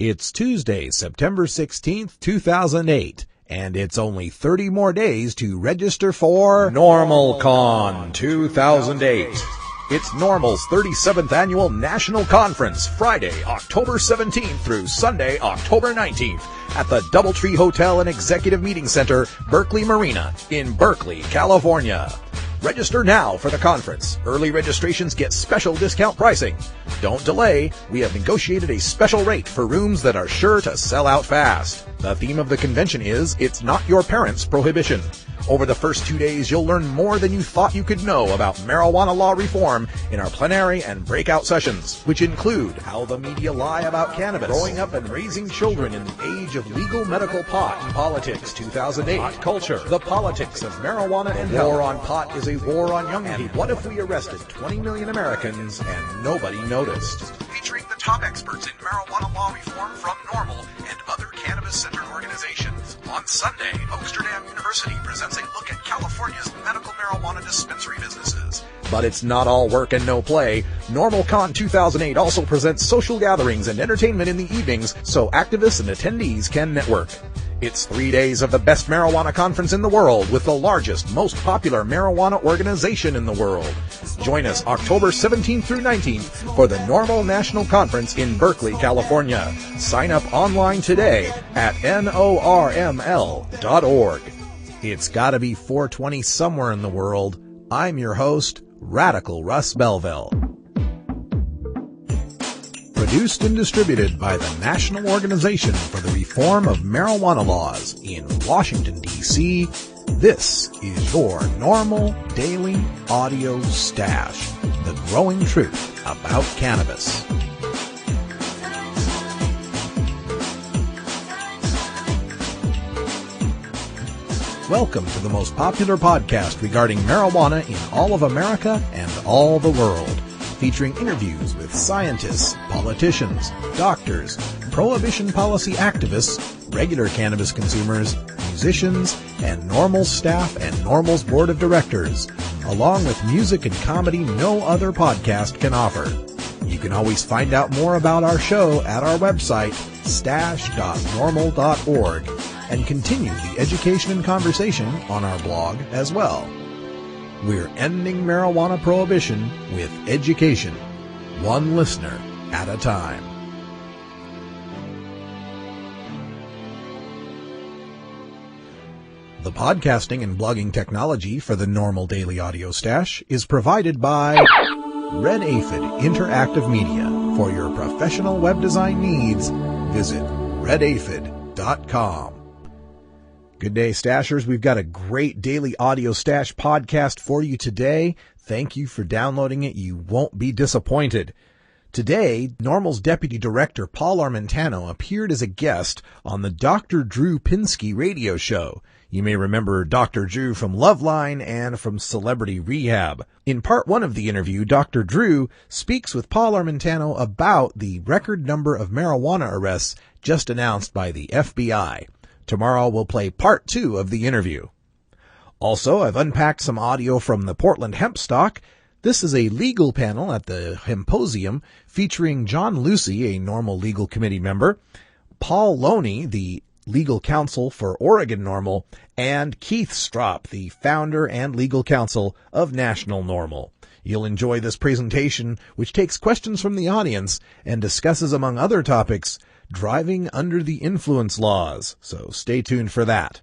It's Tuesday, September 16th, 2008, and it's only 30 more days to register for NORML 2008. It's NORML's 37th Annual National Conference, Friday, October 17th through Sunday, October 19th, at the Doubletree Hotel and Executive Meeting Center, Berkeley Marina, in Berkeley, California. Register now for the conference. Early registrations get special discount pricing. Don't delay. We have negotiated a special rate for rooms that are sure to sell out fast. The theme of the convention is It's Not Your Parents' Prohibition. Over the first 2 days, you'll learn more than you thought you could know about marijuana law reform in our plenary and breakout sessions, which include how the media lie about cannabis, growing up and raising children in the age of legal medical pot, politics 2008, pot culture, the politics of marijuana and health. War on pot is a war on young people. And what if we arrested 20 million Americans and nobody noticed? Featuring the top experts in marijuana law reform from NORML and other cannabis-centered organizations. On Sunday, Amsterdam University presents a look at California's medical marijuana dispensary businesses. But it's not all work and no play. NORML 2008 also presents social gatherings and entertainment in the evenings so activists and attendees can network. It's 3 days of the best marijuana conference in the world with the largest, most popular marijuana organization in the world. Join us October 17th through 19th for the NORML National Conference in Berkeley, California. Sign up online today at NORML.org. It's gotta be 420 somewhere in the world. I'm your host, Radical Russ Belville. Produced and distributed by the National Organization for the Reform of Marijuana Laws in Washington, D.C., this is your NORML Daily Audio Stash, the growing truth about cannabis. Welcome to the most popular podcast regarding marijuana in all of America and all the world, featuring interviews with scientists, politicians, doctors, prohibition policy activists, regular cannabis consumers, musicians, and NORML staff and NORML's board of directors, along with music and comedy no other podcast can offer. You can always find out more about our show at our website, stash.norml.org, and continue the education and conversation on our blog as well. We're ending marijuana prohibition with education, one listener at a time. The podcasting and blogging technology for the NORML Daily Audio Stash is provided by Red Aphid Interactive Media. For your professional web design needs, visit redaphid.com. Good day, Stashers. We've got a great Daily Audio Stash podcast for you today. Thank you for downloading it. You won't be disappointed. Today, NORML's Deputy Director Paul Armentano appeared as a guest on the Dr. Drew Pinsky radio show. You may remember Dr. Drew from Loveline and from Celebrity Rehab. In part one of the interview, Dr. Drew speaks with Paul Armentano about the record number of marijuana arrests just announced by the FBI. Tomorrow we'll play part two of the interview. Also, I've unpacked some audio from the Portland Hemp Stock. This is a legal panel at the Hemposium featuring John Lucy, a NORML Legal Committee member, Paul Loney, the legal counsel for Oregon NORML, and Keith Stropp, the founder and legal counsel of National NORML. You'll enjoy this presentation, which takes questions from the audience and discusses, among other topics, driving under the influence laws, so stay tuned for that.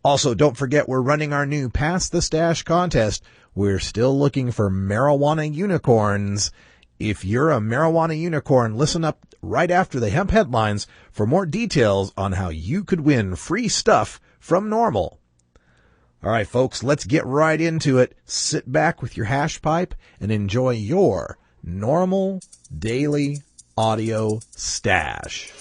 Also, don't forget we're running our new Pass the Stash contest. We're still looking for marijuana unicorns. If you're a marijuana unicorn, listen up right after the hemp headlines for more details on how you could win free stuff from NORML. All right, folks, let's get right into it. Sit back with your hash pipe and enjoy your NORML Daily Audio Stash.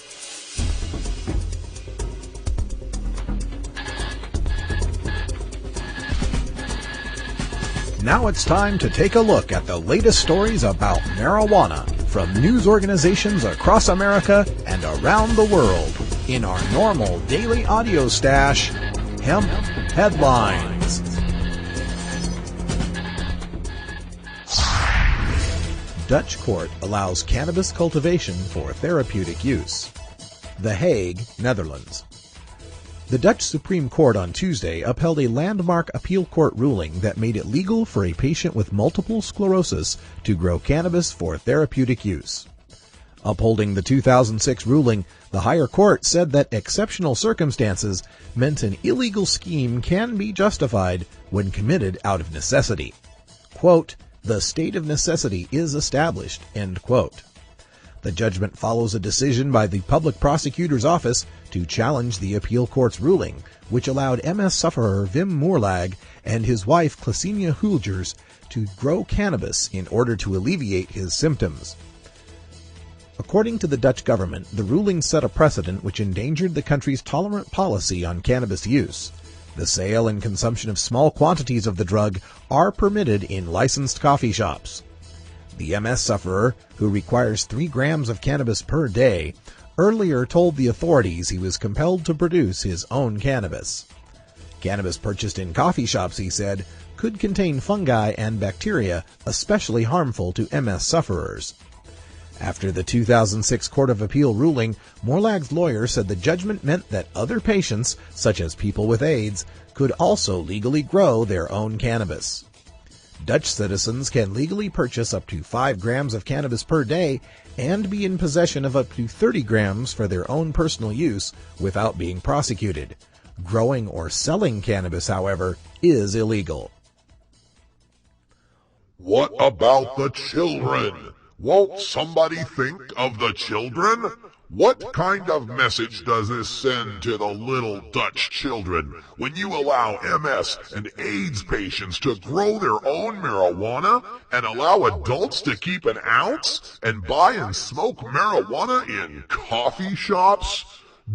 Now it's time to take a look at the latest stories about marijuana from news organizations across America and around the world in our NORML Daily Audio Stash, Hemp Headlines. Dutch court allows cannabis cultivation for therapeutic use. The Hague, Netherlands. The Dutch Supreme Court on Tuesday upheld a landmark appeal court ruling that made it legal for a patient with multiple sclerosis to grow cannabis for therapeutic use. Upholding the 2006 ruling, the higher court said that exceptional circumstances meant an illegal scheme can be justified when committed out of necessity. Quote, "The state of necessity is established," end quote. The judgment follows a decision by the Public Prosecutor's Office to challenge the appeal court's ruling, which allowed MS sufferer Wim Moerlag and his wife Klesenia Hulgers to grow cannabis in order to alleviate his symptoms. According to the Dutch government, the ruling set a precedent which endangered the country's tolerant policy on cannabis use. The sale and consumption of small quantities of the drug are permitted in licensed coffee shops. The MS sufferer, who requires 3 grams of cannabis per day, earlier told the authorities he was compelled to produce his own cannabis. Cannabis purchased in coffee shops, he said, could contain fungi and bacteria especially harmful to MS sufferers. After the 2006 Court of Appeal ruling, Moerlag's lawyer said the judgment meant that other patients, such as people with AIDS, could also legally grow their own cannabis. Dutch citizens can legally purchase up to 5 grams of cannabis per day and be in possession of up to 30 grams for their own personal use without being prosecuted. Growing or selling cannabis, however, is illegal. What about the children? Won't somebody think of the children? What kind of message does this send to the little Dutch children when you allow MS and AIDS patients to grow their own marijuana and allow adults to keep an ounce and buy and smoke marijuana in coffee shops?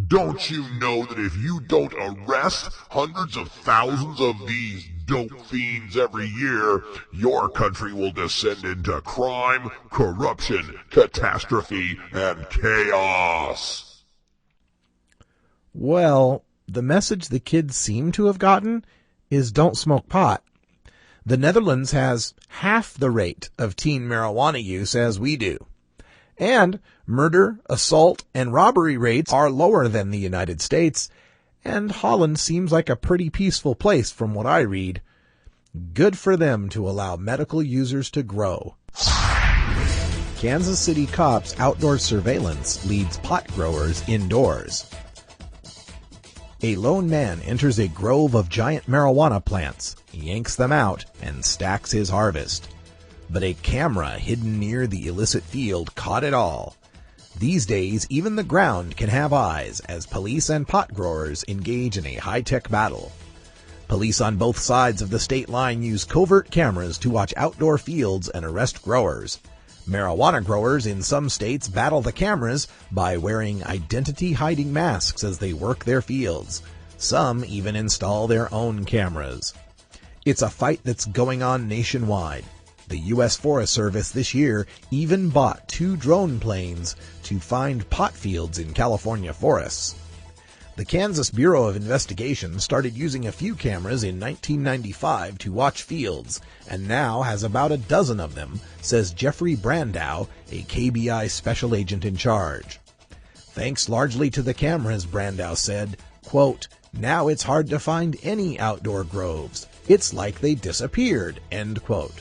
Don't you know that if you don't arrest hundreds of thousands of these dope fiends every year, your country will descend into crime, corruption, catastrophe, and chaos? Well, the message the kids seem to have gotten is don't smoke pot. The Netherlands has half the rate of teen marijuana use as we do. And murder, assault, and robbery rates are lower than the United States, and Holland seems like a pretty peaceful place from what I read. Good for them to allow medical users to grow. Kansas City cops' outdoor surveillance leads pot growers indoors. A lone man enters a grove of giant marijuana plants, yanks them out, and stacks his harvest. But a camera hidden near the illicit field caught it all. These days, even the ground can have eyes as police and pot growers engage in a high-tech battle. Police on both sides of the state line use covert cameras to watch outdoor fields and arrest growers. Marijuana growers in some states battle the cameras by wearing identity-hiding masks as they work their fields. Some even install their own cameras. It's a fight that's going on nationwide. The U.S. Forest Service this year even bought 2 drone planes to find pot fields in California forests. The Kansas Bureau of Investigation started using a few cameras in 1995 to watch fields, and now has about a dozen of them, says Jeffrey Brandow, a KBI special agent in charge. Thanks largely to the cameras, Brandow said, quote, "Now it's hard to find any outdoor groves. It's like they disappeared," end quote.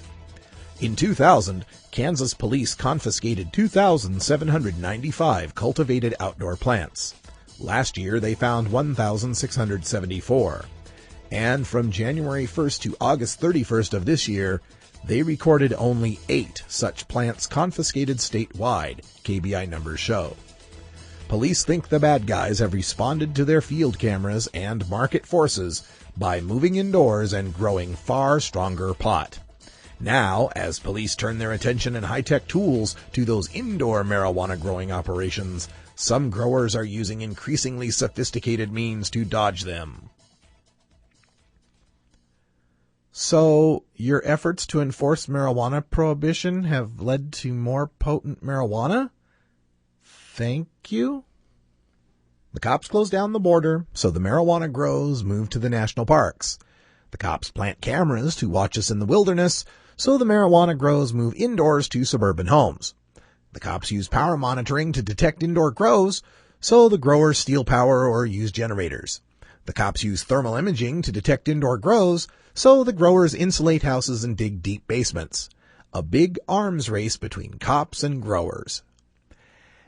In 2000, Kansas police confiscated 2,795 cultivated outdoor plants. Last year, they found 1,674. And from January 1st to August 31st of this year, they recorded only 8 such plants confiscated statewide, KBI numbers show. Police think the bad guys have responded to their field cameras and market forces by moving indoors and growing far stronger pot. Now, as police turn their attention and high-tech tools to those indoor marijuana growing operations, some growers are using increasingly sophisticated means to dodge them. So, your efforts to enforce marijuana prohibition have led to more potent marijuana? Thank you? The cops close down the border, so the marijuana grows move to the national parks. The cops plant cameras to watch us in the wilderness, so the marijuana grows move indoors to suburban homes. The cops use power monitoring to detect indoor grows, so the growers steal power or use generators. The cops use thermal imaging to detect indoor grows, so the growers insulate houses and dig deep basements. A big arms race between cops and growers.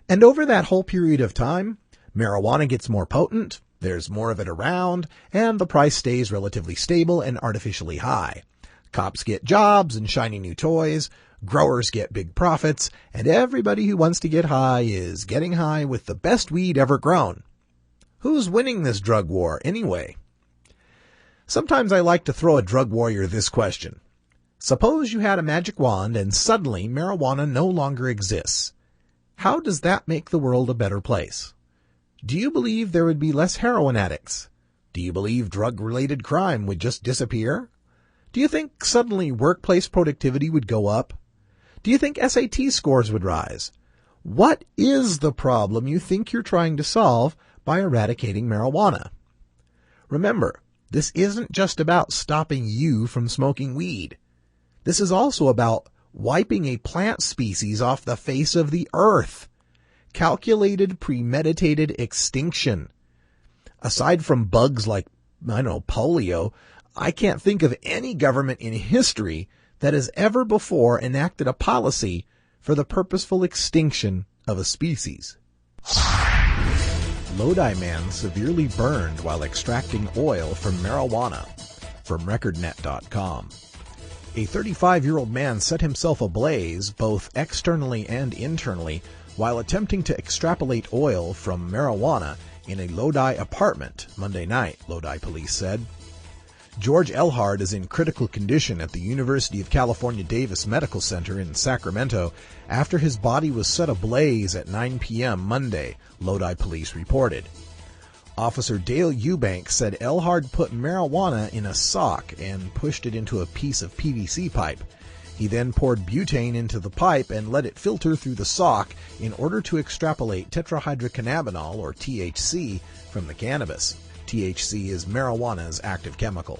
And over that whole period of time, marijuana gets more potent, there's more of it around, and the price stays relatively stable and artificially high. Cops get jobs and shiny new toys, growers get big profits, and everybody who wants to get high is getting high with the best weed ever grown. Who's winning this drug war anyway? Sometimes I like to throw a drug warrior this question. Suppose you had a magic wand and suddenly marijuana no longer exists. How does that make the world a better place? Do you believe there would be less heroin addicts? Do you believe drug-related crime would just disappear? Do you think suddenly workplace productivity would go up? Do you think SAT scores would rise? What is the problem you think you're trying to solve by eradicating marijuana? Remember, this isn't just about stopping you from smoking weed. This is also about wiping a plant species off the face of the earth. Calculated, premeditated extinction. Aside from bugs like, polio, I can't think of any government in history that has ever before enacted a policy for the purposeful extinction of a species. Lodi man severely burned while extracting oil from marijuana. From recordnet.com. A 35-year-old man set himself ablaze, both externally and internally, while attempting to extrapolate oil from marijuana in a Lodi apartment Monday night, Lodi police said. George Elhard is in critical condition at the University of California Davis Medical Center in Sacramento after his body was set ablaze at 9 p.m. Monday, Lodi police reported. Officer Dale Eubank said Elhard put marijuana in a sock and pushed it into a piece of PVC pipe. He then poured butane into the pipe and let it filter through the sock in order to extrapolate tetrahydrocannabinol, or THC, from the cannabis. THC is marijuana's active chemical.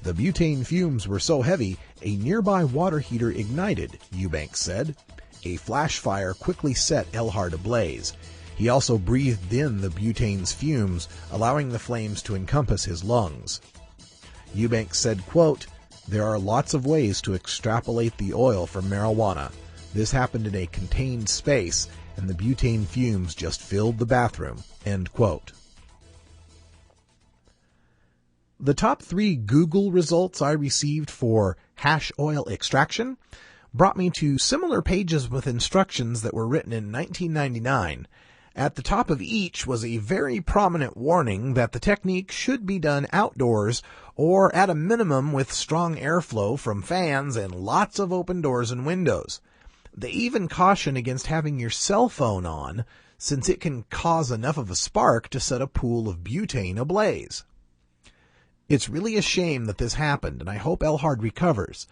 The butane fumes were so heavy, a nearby water heater ignited, Eubanks said. A flash fire quickly set Elhard ablaze. He also breathed in the butane's fumes, allowing the flames to encompass his lungs. Eubanks said, quote, "There are lots of ways to extrapolate the oil from marijuana. This happened in a contained space, and the butane fumes just filled the bathroom." End quote. The top 3 Google results I received for hash oil extraction brought me to similar pages with instructions that were written in 1999. At the top of each was a very prominent warning that the technique should be done outdoors or at a minimum with strong airflow from fans and lots of open doors and windows. They even caution against having your cell phone on, since it can cause enough of a spark to set a pool of butane ablaze. It's really a shame that this happened, and I hope Elhard recovers.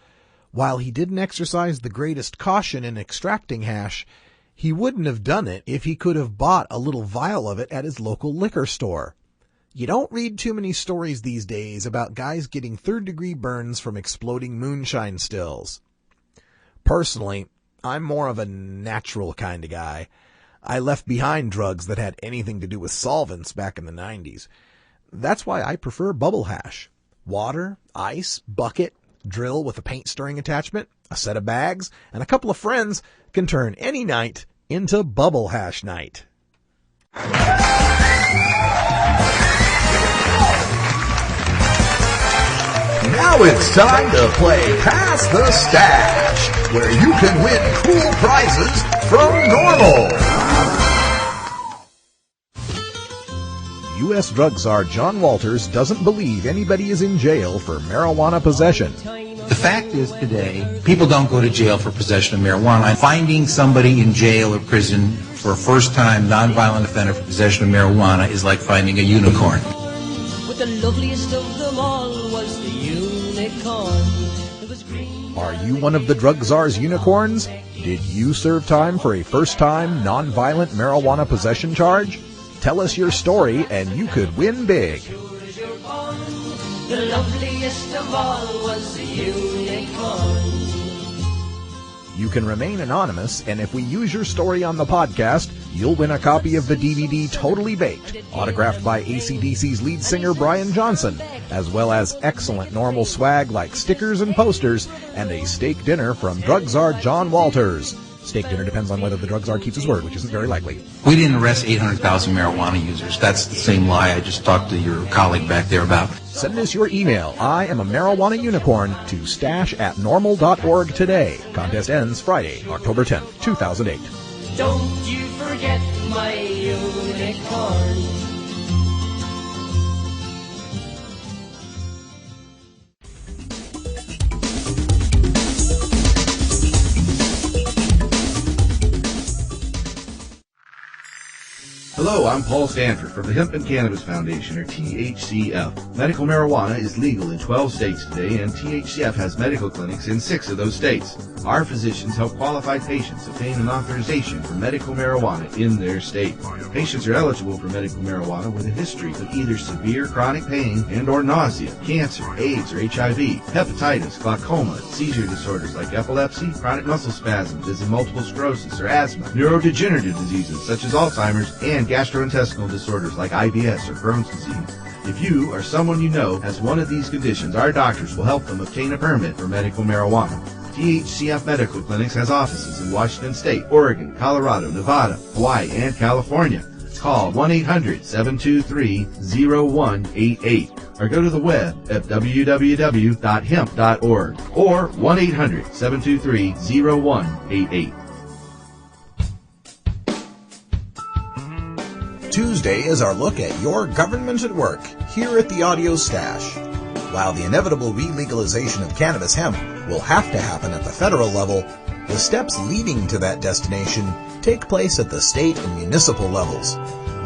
While he didn't exercise the greatest caution in extracting hash, he wouldn't have done it if he could have bought a little vial of it at his local liquor store. You don't read too many stories these days about guys getting third-degree burns from exploding moonshine stills. Personally, I'm more of a natural kind of guy. I left behind drugs that had anything to do with solvents back in the 90s. That's why I prefer bubble hash. Water, ice, bucket, drill with a paint stirring attachment, a set of bags, and a couple of friends can turn any night into bubble hash night. Now it's time to play Pass the Stash, where you can win cool prizes from NORML. U.S. drug czar John Walters doesn't believe anybody is in jail for marijuana possession. The fact is today, people don't go to jail for possession of marijuana. Finding somebody in jail or prison for a first-time nonviolent offender for possession of marijuana is like finding a unicorn. But the loveliest of them all was the unicorn. It was green. Are you one of the drug czar's unicorns? Did you serve time for a first-time nonviolent marijuana possession charge? Tell us your story and you could win big. The loveliest of all was the unicorn. You can remain anonymous, and if we use your story on the podcast, you'll win a copy of the DVD Totally Baked, autographed by AC/DC's lead singer Brian Johnson, as well as excellent NORML swag like stickers and posters, and a steak dinner from drug czar John Walters. Steak dinner depends on whether the drug czar keeps his word, which isn't very likely. We didn't arrest 800,000 marijuana users. That's the same lie I just talked to your colleague back there about. Send us your email, I am a marijuana unicorn, to stash@normal.org today. Contest ends Friday, October 10th, 2008. Don't you forget my unicorn. Hello, I'm Paul Stanford from the Hemp and Cannabis Foundation, or THCF. Medical marijuana is legal in 12 states today, and THCF has medical clinics in 6 of those states. Our physicians help qualified patients obtain an authorization for medical marijuana in their state. Patients are eligible for medical marijuana with a history of either severe chronic pain and or nausea, cancer, AIDS or HIV, hepatitis, glaucoma, seizure disorders like epilepsy, chronic muscle spasms as in multiple sclerosis or asthma, neurodegenerative diseases such as Alzheimer's, and gastrointestinal disorders like IBS or Crohn's disease. If you or someone you know has one of these conditions, our doctors will help them obtain a permit for medical marijuana. THCF Medical Clinics has offices in Washington State, Oregon, Colorado, Nevada, Hawaii, and California. Call 1-800-723-0188 or go to the web at www.hemp.org or 1-800-723-0188. Tuesday is our look at your government at work here at the Audio Stash. While the inevitable re-legalization of cannabis hemp will have to happen at the federal level, the steps leading to that destination take place at the state and municipal levels.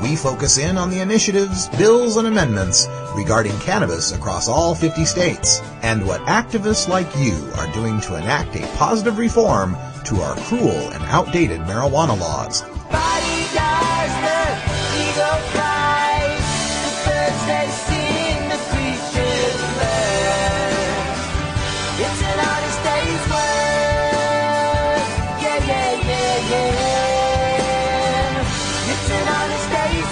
We focus in on the initiatives, bills, and amendments regarding cannabis across all 50 states, and what activists like you are doing to enact a positive reform to our cruel and outdated marijuana laws. Body dies, the eagle flies, the birds they sing, the creatures learn. It's an honest day's work, yeah, yeah, yeah, yeah. It's an honest day's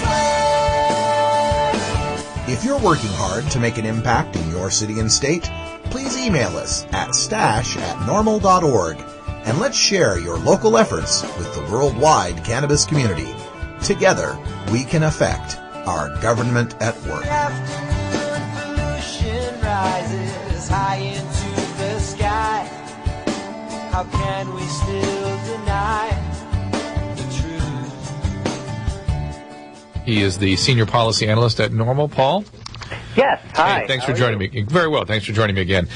work. If you're working hard to make an impact in your city and state, please email us at stash@normal.org. And let's share your local efforts with the worldwide cannabis community. Together, we can affect our government at work. Afternoon pollution rises high into the sky. How can we still deny the truth? He is the senior policy analyst at NORML. Paul? Yes, hi. Hey, thanks for joining me. Very well, thanks for joining me again.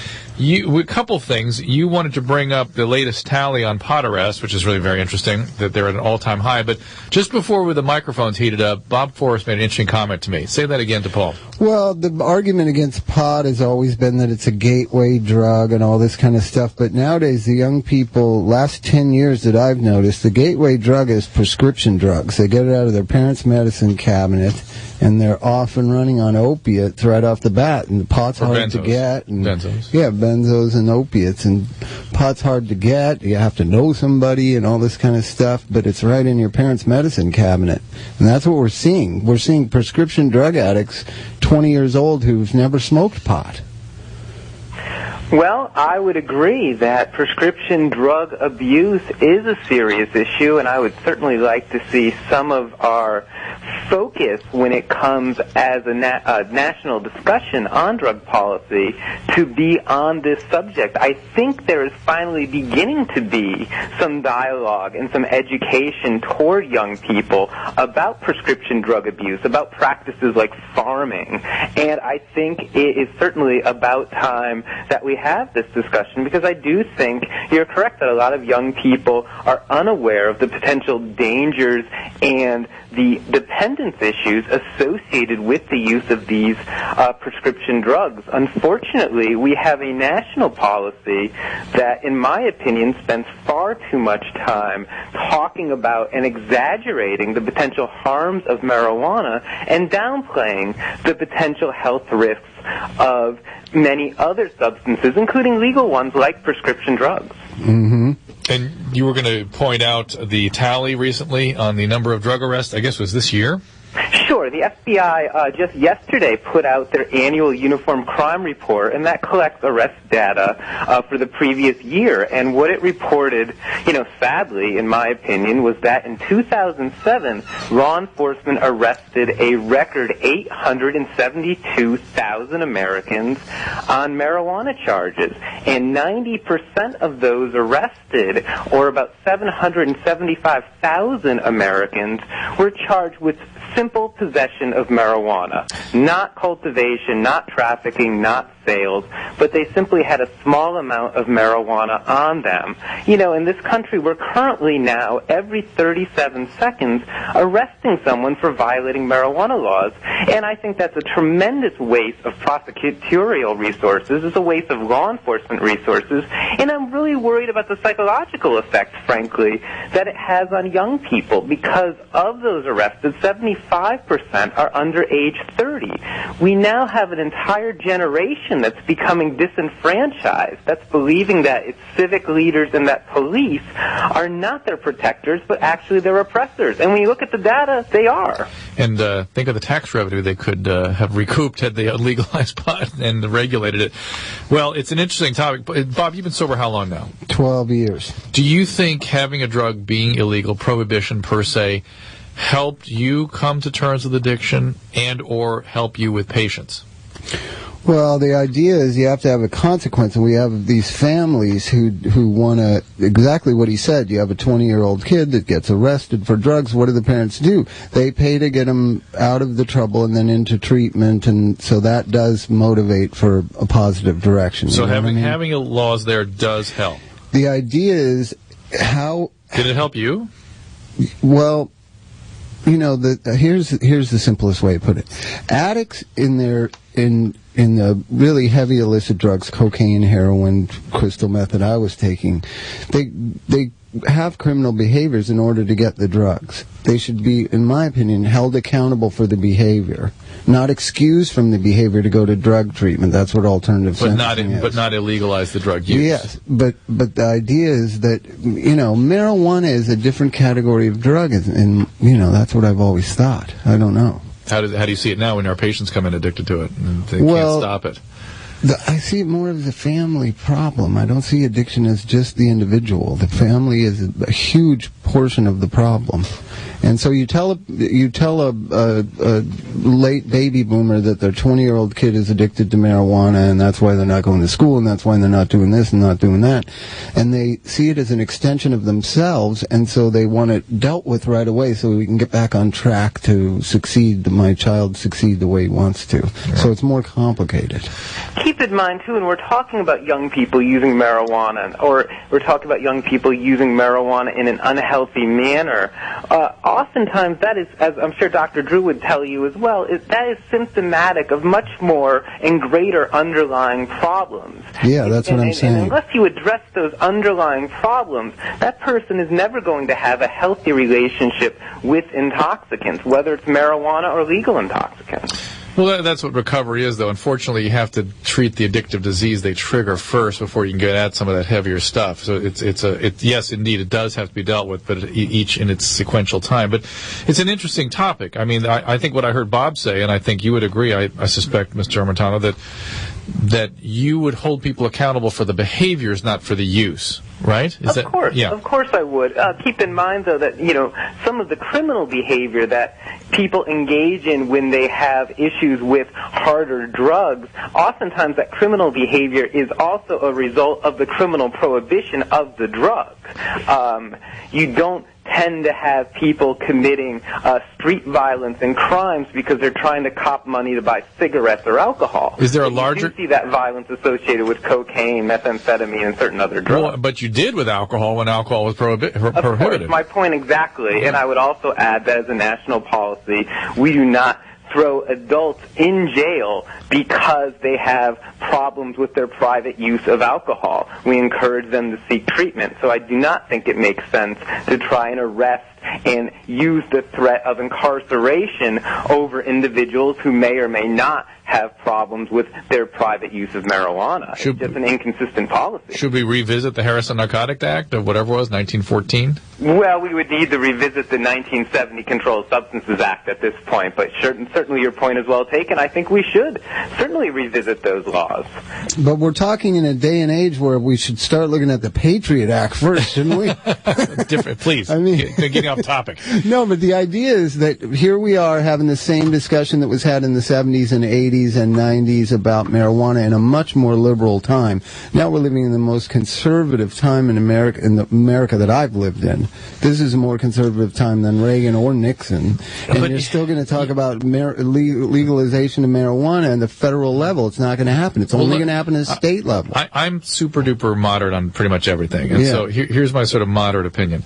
A couple things. You wanted to bring up the latest tally on pot arrests, which is really very interesting, that they're at an all-time high. But just before the microphones heated up, Bob Forrest made an interesting comment to me. Say that again to Paul. Well, the argument against pot has always been that it's a gateway drug and all this kind of stuff. But nowadays, the young people, last 10 years that I've noticed, the gateway drug is prescription drugs. They get it out of their parents' medicine cabinet, and they're off and running on opiates right off the bat. And the pot's hard to get. And, benzos. Yeah, benzos and opiates. And pot's hard to get. You have to know somebody and all this kind of stuff. But it's right in your parents' medicine cabinet. And that's what we're seeing. We're seeing prescription drug addicts, 20 years old, who've never smoked pot. Well, I would agree that prescription drug abuse is a serious issue, and I would certainly like to see some of our focus when it comes as a national discussion on drug policy to be on this subject. I think there is finally beginning to be some dialogue and some education toward young people about prescription drug abuse, about practices like farming, and I think it is certainly about time that we have this discussion, because I do think you're correct that a lot of young people are unaware of the potential dangers and the dependence issues associated with the use of these prescription drugs. Unfortunately, we have a national policy that, in my opinion, spends far too much time talking about and exaggerating the potential harms of marijuana and downplaying the potential health risks of many other substances, including legal ones like prescription drugs. Mm-hmm. And you were going to point out the tally recently on the number of drug arrests, I guess it was this year? Sure. The FBI just yesterday put out their annual uniform crime report, and that collects arrest data for the previous year. And what it reported, sadly, in my opinion, was that in 2007, law enforcement arrested a record 872,000 Americans on marijuana charges. And 90% of those arrested, or about 775,000 Americans, were charged with simple possession of marijuana, not cultivation, not trafficking, not sales, but they simply had a small amount of marijuana on them. In this country, we're currently now, every 37 seconds, arresting someone for violating marijuana laws, and I think that's a tremendous waste of prosecutorial resources. It's a waste of law enforcement resources, and I'm really worried about the psychological effect, frankly, that it has on young people, because of those arrested, 75% are under age 30. We now have an entire generation that's becoming disenfranchised, that's believing that its civic leaders and that police are not their protectors, but actually their oppressors. And when you look at the data, they are. And think of the tax revenue they could have recouped had they legalized pot and regulated it. Well, it's an interesting topic. Bob, you've been sober how long now? 12 years. Do you think having a drug being illegal, prohibition per se, helped you come to terms with addiction and or help you with patience? Well, the idea is you have to have a consequence, and we have these families who want to, exactly what he said. You have a 20-year-old kid that gets arrested for drugs. What do the parents do? They pay to get him out of the trouble and then into treatment, and so that does motivate for a positive direction. So having laws there does help. The idea is how... Did it help you? Well... here's the simplest way to put it. Addicts in the really heavy illicit drugs, cocaine, heroin, crystal meth that I was taking, they have criminal behaviors in order to get the drugs. They should be, in my opinion, held accountable for the behavior, not excused from the behavior to go to drug treatment. That's what alternative sentencing is. But not illegalize the drug use. Yes, but the idea is that, marijuana is a different category of drug, and that's what I've always thought. I don't know. How do you see it now when our patients come in addicted to it and they can't stop it? I see it more as a family problem. I don't see addiction as just the individual. The family is a huge portion of the problem. And so you tell a late baby boomer that their 20-year-old kid is addicted to marijuana, and that's why they're not going to school, and that's why they're not doing this and not doing that. And they see it as an extension of themselves, and so they want it dealt with right away so we can get back on track to my child succeed the way he wants to. Right. So it's more complicated. Keep in mind, too, when we're talking about young people using marijuana, or we're talking about young people using marijuana in an unhealthy manner, oftentimes that is, as I'm sure Dr. Drew would tell you as well, that is symptomatic of much more and greater underlying problems. Yeah, that's what I'm saying. And unless you address those underlying problems, that person is never going to have a healthy relationship with intoxicants, whether it's marijuana or legal intoxicants. Well, that's what recovery is, though. Unfortunately, you have to treat the addictive disease they trigger first before you can get at some of that heavier stuff. So yes, indeed, it does have to be dealt with, but each in its sequential time. But it's an interesting topic. I mean, I think what I heard Bob say, and I think you would agree, I suspect, Mr. Armentano, that you would hold people accountable for the behaviors, not for the use, right? Of course I would. Keep in mind, though, that, some of the criminal behavior that people engage in when they have issues with harder drugs, oftentimes that criminal behavior is also a result of the criminal prohibition of the drug. You don't tend to have people committing street violence and crimes because they're trying to cop money to buy cigarettes or alcohol. Is there a larger... You do see that violence associated with cocaine, methamphetamine, and certain other drugs. Well, but you did with alcohol when alcohol was prohibited. Of course, my point exactly. And I would also add that as a national policy, we do not throw adults in jail because they have problems with their private use of alcohol. We encourage them to seek treatment. So I do not think it makes sense to try and arrest and use the threat of incarceration over individuals who may or may not have problems with their private use of marijuana. It's just an inconsistent policy. Should we revisit the Harrison Narcotic Act of whatever it was, 1914? Well, we would need to revisit the 1970 Controlled Substances Act at this point, but certainly your point is well taken. I think we should certainly revisit those laws. But we're talking in a day and age where we should start looking at the Patriot Act first, shouldn't we? Different, please. I mean, getting off topic. No, but the idea is that here we are having the same discussion that was had in the 70s and 80s and 90s about marijuana in a much more liberal time. Now we're living in the most conservative time in America that I've lived in. This is a more conservative time than Reagan or Nixon. And you're still going to talk about legalization of marijuana at the federal level. It's not going to happen. It's only going to happen at the state level. I'm super duper moderate on pretty much everything. And so here's my sort of moderate opinion.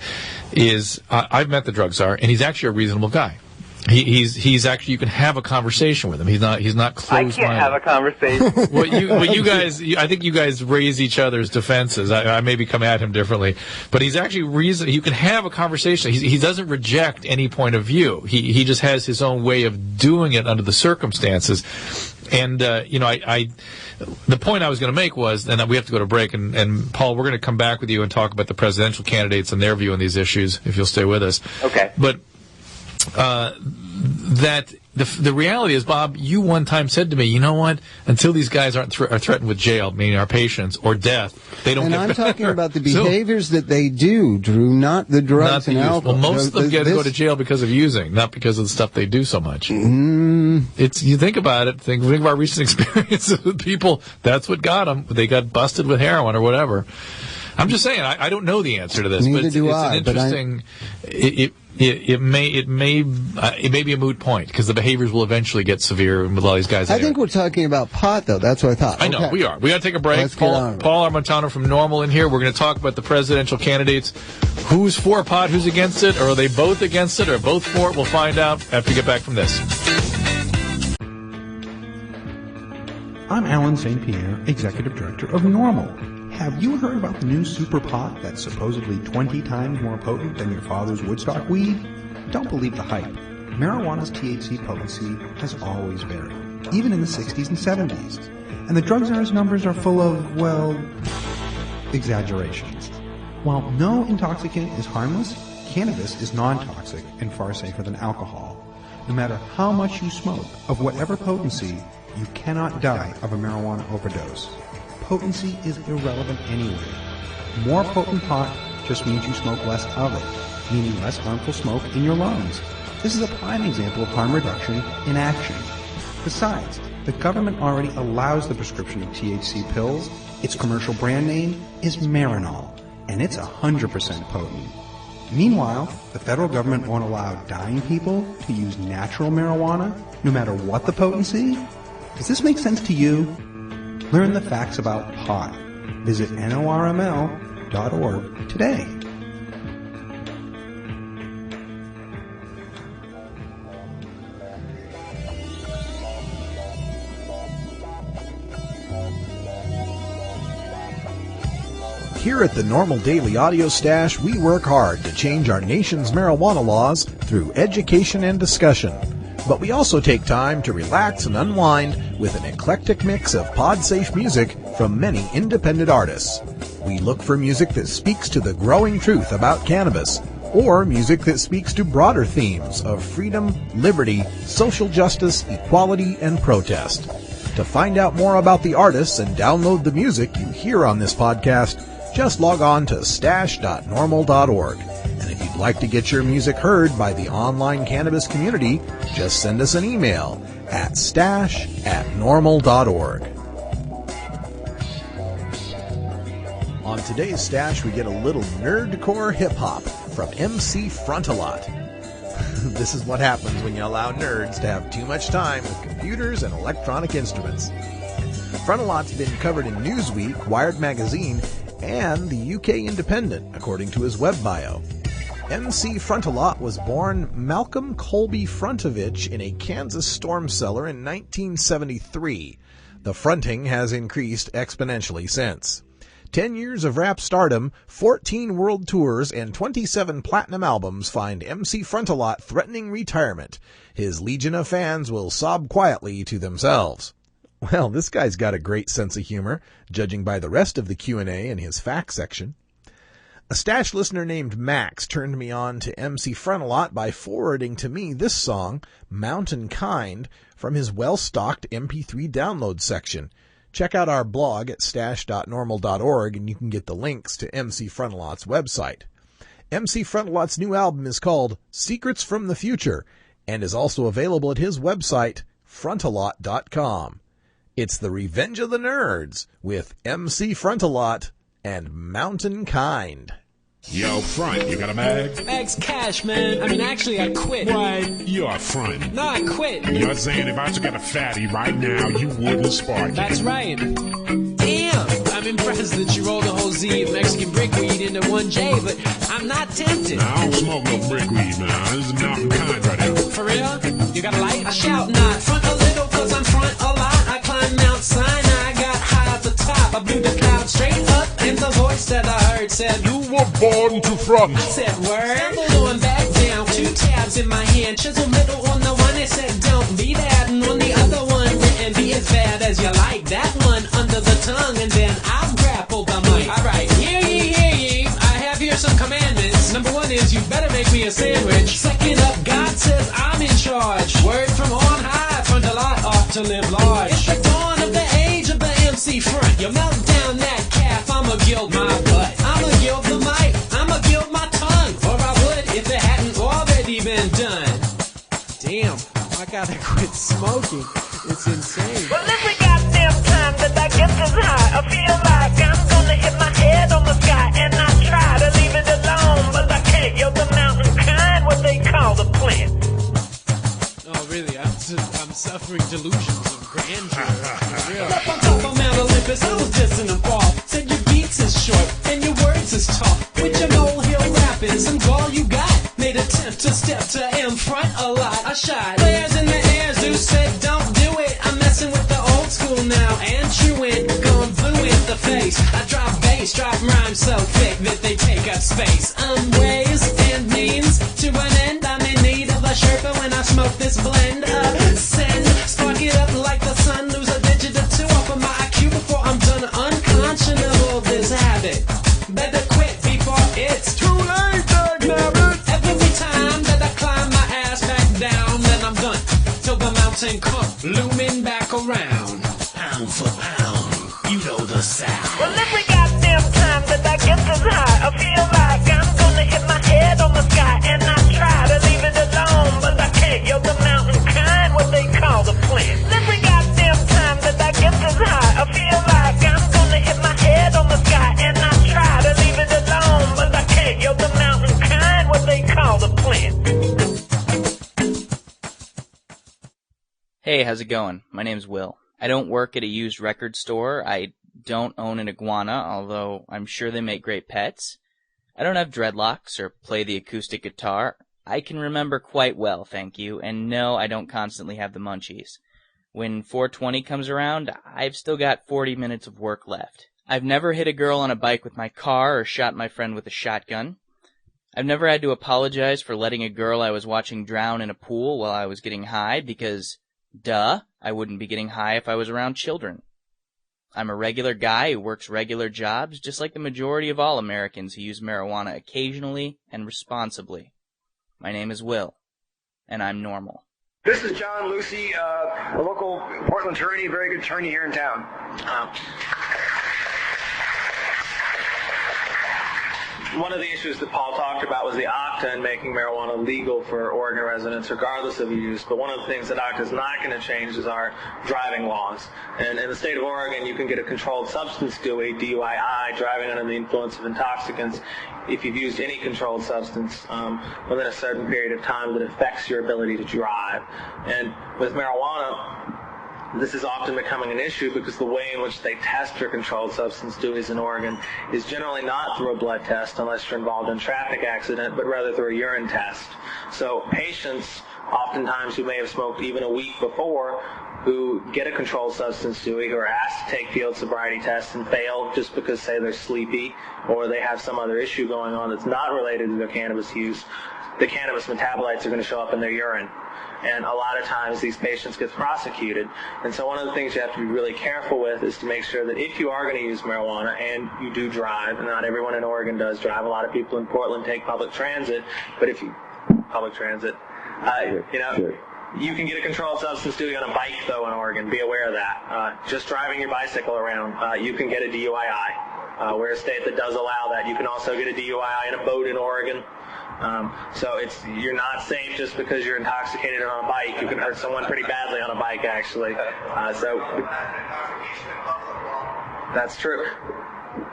I've met the drug czar, and he's actually a reasonable guy. He's actually, you can have a conversation with him. He's not closed-minded. I can't have a conversation. Well, you guys, I think you guys raise each other's defenses. I maybe come at him differently, but he's actually you can have a conversation. He doesn't reject any point of view. He just has his own way of doing it under the circumstances. And, the point I was going to make was, and we have to go to break, and Paul, we're going to come back with you and talk about the presidential candidates and their view on these issues, if you'll stay with us. Okay. But that the reality is, Bob, you one time said to me, you know what? Until these guys are threatened with jail, meaning our patients, or death, they don't. And I'm talking about the behaviors that they do, Drew, not the drugs and alcohol. Well, most of them go to jail because of using, not because of the stuff they do so much. You think about it. Think of our recent experiences with people. That's what got them. They got busted with heroin or whatever. I'm just saying. I don't know the answer to this. Neither do I. It's an interesting. It may be a moot point because the behaviors will eventually get severe with all these guys. I think we're talking about pot, though. That's what I thought. I know we are. We got to take a break. Let's Paul Armentano from NORML in here. We're going to talk about the presidential candidates. Who's for pot? Who's against it? Or are they both against it? Or both for it? We'll find out after we get back from this. I'm Alan St. Pierre, Executive Director of NORML. Have you heard about the new super pot that's supposedly 20 times more potent than your father's Woodstock weed? Don't believe the hype. Marijuana's THC potency has always varied, even in the 60s and 70s. And the drug czar's numbers are full of, well, exaggerations. While no intoxicant is harmless, cannabis is non-toxic and far safer than alcohol. No matter how much you smoke, of whatever potency, you cannot die of a marijuana overdose. Potency is irrelevant anyway. More potent pot just means you smoke less of it, meaning less harmful smoke in your lungs. This is a prime example of harm reduction in action. Besides, the government already allows the prescription of THC pills. Its commercial brand name is Marinol, and it's 100% potent. Meanwhile, the federal government won't allow dying people to use natural marijuana, no matter what the potency. Does this make sense to you? Learn the facts about pot. Visit NORML.org today. Here at the NORML Daily Audio Stash, we work hard to change our nation's marijuana laws through education and discussion. But we also take time to relax and unwind with an eclectic mix of pod-safe music from many independent artists. We look for music that speaks to the growing truth about cannabis, or music that speaks to broader themes of freedom, liberty, social justice, equality, and protest. To find out more about the artists and download the music you hear on this podcast, just log on to stash.normal.org. And if you'd like to get your music heard by the online cannabis community, just send us an email at stash@normal.org. On today's Stash, we get a little nerdcore hip-hop from MC Frontalot. This is what happens when you allow nerds to have too much time with computers and electronic instruments. Frontalot's been covered in Newsweek, Wired Magazine, and the UK Independent, according to his web bio. MC Frontalot was born Malcolm Colby Frontovich in a Kansas storm cellar in 1973. The fronting has increased exponentially since. 10 years of rap stardom, 14 world tours, and 27 platinum albums find MC Frontalot threatening retirement. His legion of fans will sob quietly to themselves. Well, this guy's got a great sense of humor, judging by the rest of the Q&A in his fact section. A Stash listener named Max turned me on to MC Frontalot by forwarding to me this song, Mountain Kind, from his well-stocked MP3 download section. Check out our blog at stash.normal.org and you can get the links to MC Frontalot's website. MC Frontalot's new album is called Secrets from the Future and is also available at his website, frontalot.com. It's the Revenge of the Nerds with MC Frontalot and Mountain Kind. Yo, Front, you got a mag? Mag's cash, man. I mean, actually, I quit. What? You're front. No, I quit. You're saying if I took out a fatty right now, you wouldn't spark it. That's right. Damn, I'm impressed that you rolled a whole Z of Mexican brickweed into 1J, but I'm not tempted. Nah, I don't smoke no brickweed, man. This is Mountain Kind right here. For real? You got a light? I shout not. Front a little, cause I'm front a lot. I climbed Mount Sinai, got high at the top. I blew the cloud straight up, and the voice that I heard said, You were born to front. I said, word. Stumbled on back down, 2 tabs in my hand. Chisel middle on the one that said, don't be that. And on the other one, written, be as bad as you like. That one under the tongue, and then I grappled the mic. Alright, hear ye. I have here some commandments. Number 1 is, you better make me a sandwich. Second up, God says I'm in charge. Word from on high, front a lot off to live large. It's the dawn of the age of the MC Front. You melt down that calf, I'ma gild my butt. I'ma gild the mic, I'ma gild my tongue. Or I would if it hadn't already been done. Damn, I gotta quit smoking. It's insane. Well, every goddamn time that I get this high, I feel like I'm gonna hit my head on the sky. And I try to leave it alone, but I can't. You're the mountain kind, what they call the plant. Oh, really? I'm suffering delusions of grandeur. For real. Up on top of Mount Olympus, I was dissing them fall. Said your beats is short and your words is tall. With your molehill rapping, some gall you got. Made attempt to step to M front a lot. I shied. Flares in the air, Zeus said don't do it. I'm messing with the old school now. And truant, gone blue in the face. I drop bass, drop rhymes so thick that they take up space. Ways and means to an end. I'm in need of a Sherpa when I smoke this blend. Send, spark it up like the sun. Lose a digit or 2 off of my IQ before I'm done. Unconscionable this habit. Better quit before it's too late, Dagnabbit. Every time that I climb my ass back down, then I'm done. Till the mountain come looming back around. Pound for pound, you know the sound. Well, every goddamn time that I get this high, I feel like I'm gonna hit my head on the sky. And I try to leave it alone, but I can't. You're the mountain kind, what they call the plant. Every goddamn time that I get this high, I feel like I'm gonna hit my head on the sky. And I try to leave it alone, but I can't. You're the mountain kind, what they call the plant. Hey, how's it going? My name's Will. I don't work at a used record store. I don't own an iguana, although I'm sure they make great pets. I don't have dreadlocks or play the acoustic guitar. I can remember quite well, thank you, and no, I don't constantly have the munchies. When 420 comes around, I've still got 40 minutes of work left. I've never hit a girl on a bike with my car or shot my friend with a shotgun. I've never had to apologize for letting a girl I was watching drown in a pool while I was getting high because, duh, I wouldn't be getting high if I was around children. I'm a regular guy who works regular jobs, just like the majority of all Americans who use marijuana occasionally and responsibly. My name is Will, and I'm normal. This is John Lucy, a local Portland attorney, very good attorney here in town. One of the issues that Paul talked about was the OCTA and making marijuana legal for Oregon residents regardless of use. But one of the things that OCTA is not going to change is our driving laws. And in the state of Oregon, you can get a controlled substance DUI, driving under the influence of intoxicants, if you've used any controlled substance within a certain period of time that affects your ability to drive. And with marijuana, this is often becoming an issue because the way in which they test for controlled substance DUIs in Oregon is generally not through a blood test unless you're involved in a traffic accident, but rather through a urine test. So patients oftentimes who may have smoked even a week before, who get a controlled substance dewey, who are asked to take field sobriety tests and fail just because, say, they're sleepy or they have some other issue going on that's not related to their cannabis use. The cannabis metabolites are going to show up in their urine. And a lot of times these patients get prosecuted. And so one of the things you have to be really careful with is to make sure that if you are going to use marijuana and you do drive, and not everyone in Oregon does drive, a lot of people in Portland take public transit, but if you, you can get a controlled substance dewey on a bike, though, in Oregon. Be aware of that. Just driving your bicycle around, you can get a DUII. We're a state that does allow that. You can also get a DUII in a boat in Oregon. So you're not safe just because you're intoxicated on a bike. You can hurt someone pretty badly on a bike, actually. So that's true.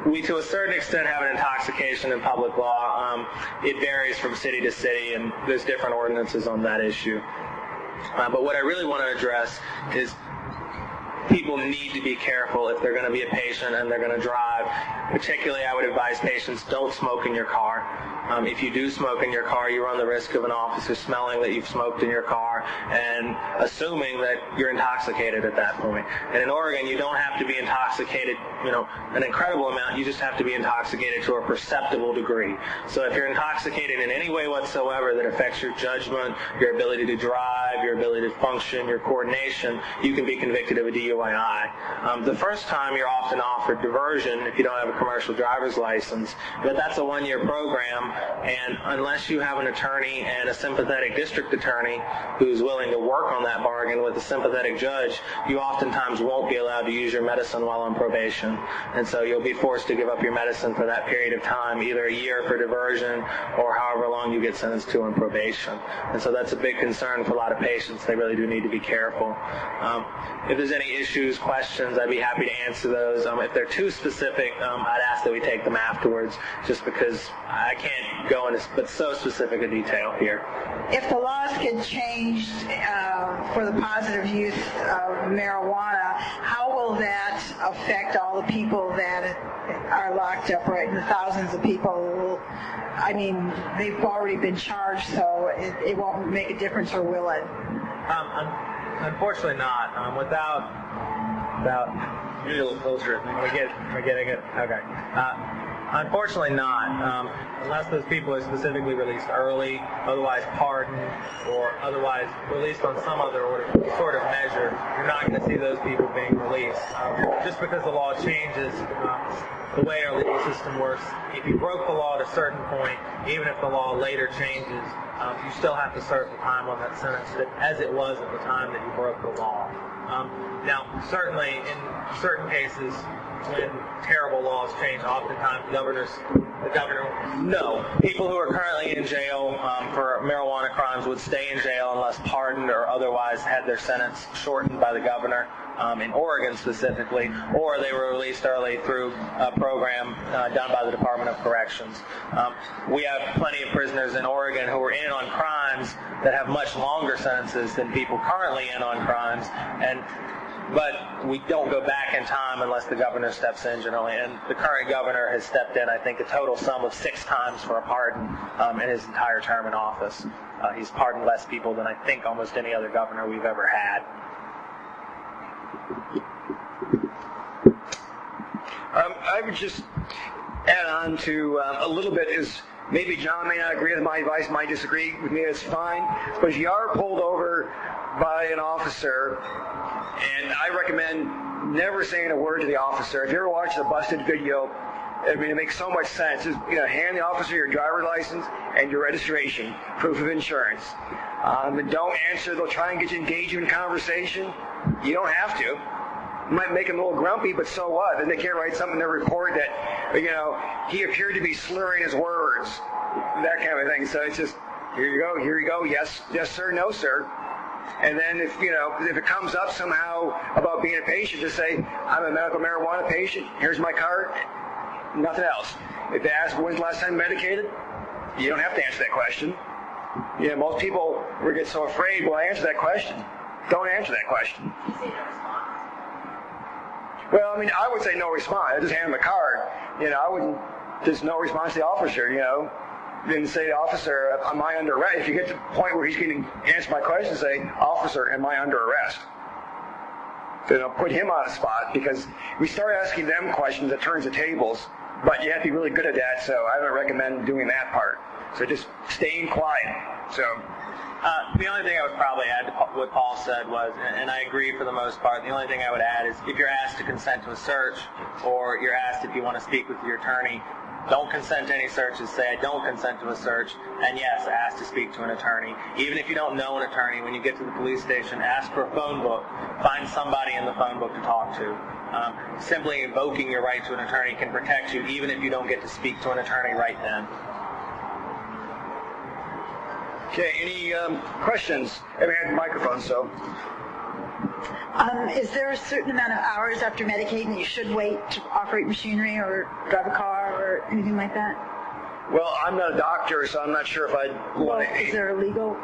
We, to a certain extent, have an intoxication in public law. It varies from city to city, and there's different ordinances on that issue. But what I really want to address is people need to be careful if they're going to be a patient and they're going to drive. Particularly, I would advise patients, don't smoke in your car. If you do smoke in your car, you run the risk of an officer smelling that you've smoked in your car and assuming that you're intoxicated at that point. And in Oregon, you don't have to be intoxicated, an incredible amount. You just have to be intoxicated to a perceptible degree. So if you're intoxicated in any way whatsoever that affects your judgment, your ability to drive, your ability to function, your coordination, you can be convicted of a DUII. The first time, you're often offered diversion if you don't have a commercial driver's license, but that's a one-year program. And unless you have an attorney and a sympathetic district attorney who's willing to work on that bargain with a sympathetic judge, you oftentimes won't be allowed to use your medicine while on probation. And so you'll be forced to give up your medicine for that period of time, either a year for diversion or however long you get sentenced to on probation. And so that's a big concern for a lot of patients. They really do need to be careful. If there's any issues, questions, I'd be happy to answer those. If they're too specific, I'd ask that we take them afterwards, just because I can't go into but so specific a detail here. If the laws get changed for the positive use of marijuana, how will that affect all the people that are locked up, right? The thousands of people. I mean, they've already been charged, so it won't make a difference, or will it? Unfortunately not. Without you're a little closer. Am I getting it? Okay. Unfortunately not. Unless those people are specifically released early, otherwise pardoned, or otherwise released on some other sort of measure, you're not going to see those people being released. Just because the law changes, the way our legal system works, if you broke the law at a certain point, even if the law later changes, you still have to serve the time on that sentence as it was at the time that you broke the law. Now, certainly in certain cases, when terrible laws change, oftentimes the governor, no. People who are currently in jail for marijuana crimes would stay in jail unless pardoned or otherwise had their sentence shortened by the governor, in Oregon specifically, or they were released early through a program done by the Department of Corrections. We have plenty of prisoners in Oregon who are in on crimes that have much longer sentences than people currently in on crimes, but we don't go back in time unless the governor steps in generally. And the current governor has stepped in, I think, a total sum of 6 times for a pardon in his entire term in office. He's pardoned less people than I think almost any other governor we've ever had. I would just add on to a little bit is maybe John may not agree with my advice, might disagree with me, that's fine. But if you are pulled over by an officer, and I recommend never saying a word to the officer. If you ever watch the busted video, I mean, it makes so much sense. Just, hand the officer your driver's license and your registration, proof of insurance. And don't answer. They'll try and get you engaged in conversation. You don't have to. It might make them a little grumpy, but so what? Then they can't write something in their report that, he appeared to be slurring his words, that kind of thing. So it's just, here you go, yes, sir, no, sir. And then if it comes up somehow about being a patient, just say, I'm a medical marijuana patient, here's my card, nothing else. If they ask when's the last time medicated, you don't have to answer that question. Most people get so afraid, well, I answer that question. Don't answer that question. Well, I would say no response. I just hand them a card. I wouldn't just no response to the officer, then say, officer, am I under arrest? If you get to the point where he's going to answer my question, say, officer, am I under arrest? Then I'll put him on the spot, because we start asking them questions, it turns the tables, but you have to be really good at that, so I don't recommend doing that part. So just staying quiet. So the only thing I would probably add to what Paul said was, and I agree for the most part, the only thing I would add is if you're asked to consent to a search, or you're asked if you want to speak with your attorney, don't consent to any searches. Say, I don't consent to a search, and yes, ask to speak to an attorney. Even if you don't know an attorney, when you get to the police station, ask for a phone book. Find somebody in the phone book to talk to. Simply invoking your right to an attorney can protect you, even if you don't get to speak to an attorney right then. Okay, any questions? We have the microphone, so. Is there a certain amount of hours after medicating that you should wait to operate machinery or drive a car or anything like that? Well, I'm not a doctor, so I'm not sure if I'd want to. Is there a legal?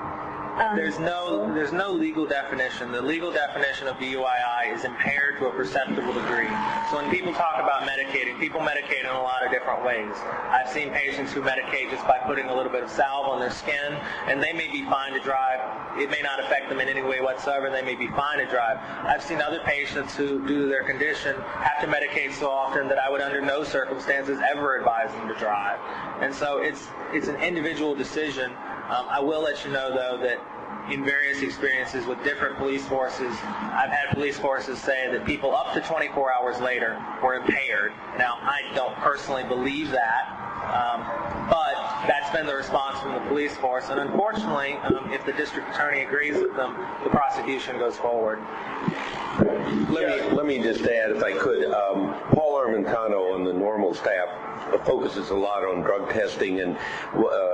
There's no legal definition. The legal definition of DUII is impaired to a perceptible degree. So when people talk about medicating, people medicate in a lot of different ways. I've seen patients who medicate just by putting a little bit of salve on their skin, and they may be fine to drive. It may not affect them in any way whatsoever. They may be fine to drive. I've seen other patients who, due to their condition, have to medicate so often that I would under no circumstances ever advise them to drive. And so it's an individual decision. I will let you know, though, that in various experiences with different police forces, I've had police forces say that people up to 24 hours later were impaired. Now, I don't personally believe that, but that's been the response from the police force. And unfortunately, if the district attorney agrees with them, the prosecution goes forward. Let me just add, if I could, Paul Armentano on the NORML staff focuses a lot on drug testing and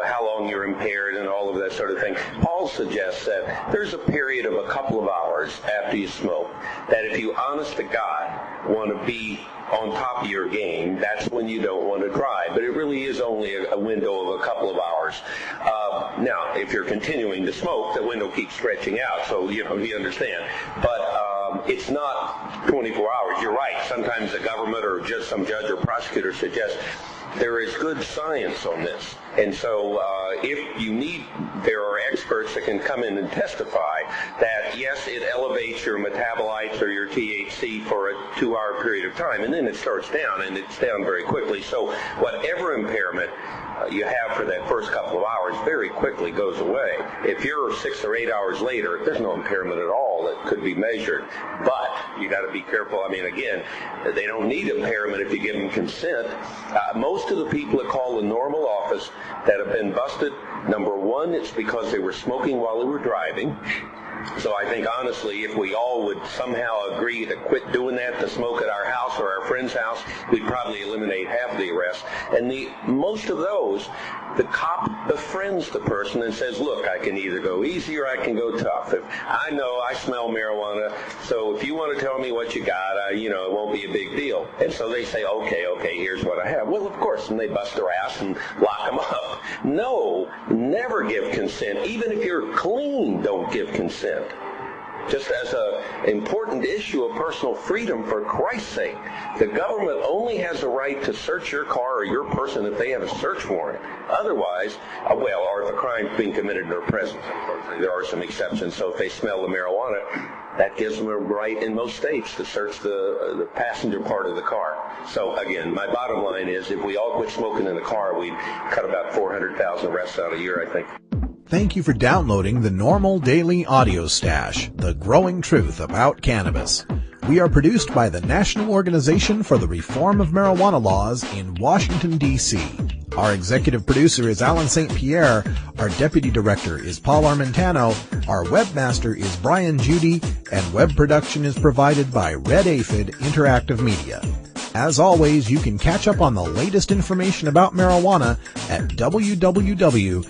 how long you're impaired and all of that sort of thing. Paul suggests that there's a period of a couple of hours after you smoke that if you, honest to God, want to be on top of your game, that's when you don't want to drive. But it really is only a window of a couple of hours. Now, if you're continuing to smoke, the window keeps stretching out, so you understand. But it's not 24 hours. You're right. Sometimes the government or just some judge or prosecutor suggests there is good science on this. And so if you need, there are experts that can come in and testify that, yes, it elevates your metabolites or your THC for a 2-hour period of time, and then it starts down, and it's down very quickly. So whatever impairment you have for that first couple of hours very quickly goes away. If you're 6 or 8 hours later, there's no impairment at all that could be measured. But you got to be careful. I mean, again, they don't need impairment if you give them consent. Most of the people that call the NORML office that have been busted, number one, it's because they were smoking while they were driving. So I think, honestly, if we all would somehow agree to quit doing that, to smoke at our house or our friend's house, we'd probably eliminate half the arrests. And most of those, the cop befriends the person and says, look, I can either go easy or I can go tough. If I know I smell marijuana, so if you want to tell me what you got, it won't be a big deal. And so they say, okay, here's what I have. Well, of course, and they bust their ass and lock them up. No, never give consent. Even if you're clean, don't give consent. Just as an important issue of personal freedom, for Christ's sake, the government only has a right to search your car or your person if they have a search warrant. Otherwise, or if a crime is being committed in their presence. Unfortunately, there are some exceptions. So if they smell the marijuana, that gives them a right in most states to search the passenger part of the car. So again, my bottom line is, if we all quit smoking in the car, we'd cut about 400,000 arrests out a year, I think. Thank you for downloading the NORML Daily Audio Stash, the growing truth about cannabis. We are produced by the National Organization for the Reform of Marijuana Laws in Washington, D.C. Our executive producer is Alan St. Pierre. Our deputy director is Paul Armentano. Our webmaster is Brian Judy. And web production is provided by Red Aphid Interactive Media. As always, you can catch up on the latest information about marijuana at www.norml.org.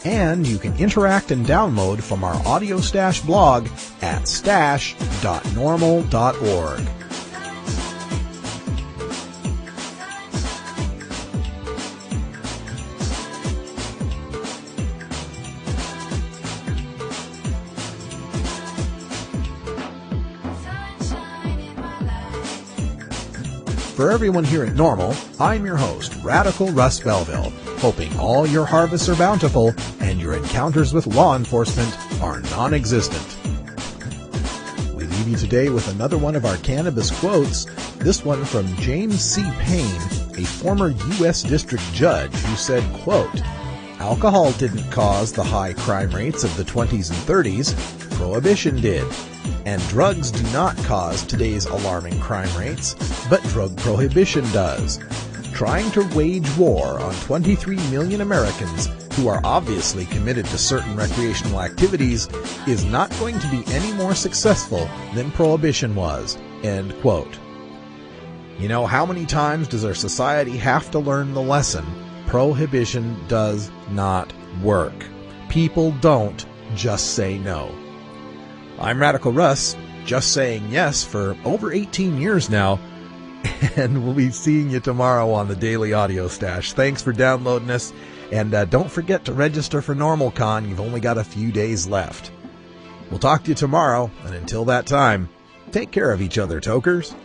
And you can interact and download from our Audio Stash blog at stash.norml.org. For everyone here at NORML, I'm your host, Radical Russ Belville, hoping all your harvests are bountiful and your encounters with law enforcement are non-existent. We leave you today with another one of our cannabis quotes, this one from James C. Payne, a former U.S. District Judge who said, quote, "Alcohol didn't cause the high crime rates of the 20s and 30s, Prohibition did. And drugs do not cause today's alarming crime rates, but drug prohibition does. Trying to wage war on 23 million Americans who are obviously committed to certain recreational activities is not going to be any more successful than Prohibition was." End quote. You know, how many times does our society have to learn the lesson? Prohibition does not work. People don't just say no. I'm Radical Russ, just saying yes for over 18 years now, and we'll be seeing you tomorrow on the Daily Audio Stash. Thanks for downloading us, and don't forget to register for NORMLCon. You've only got a few days left. We'll talk to you tomorrow, and until that time, take care of each other, tokers.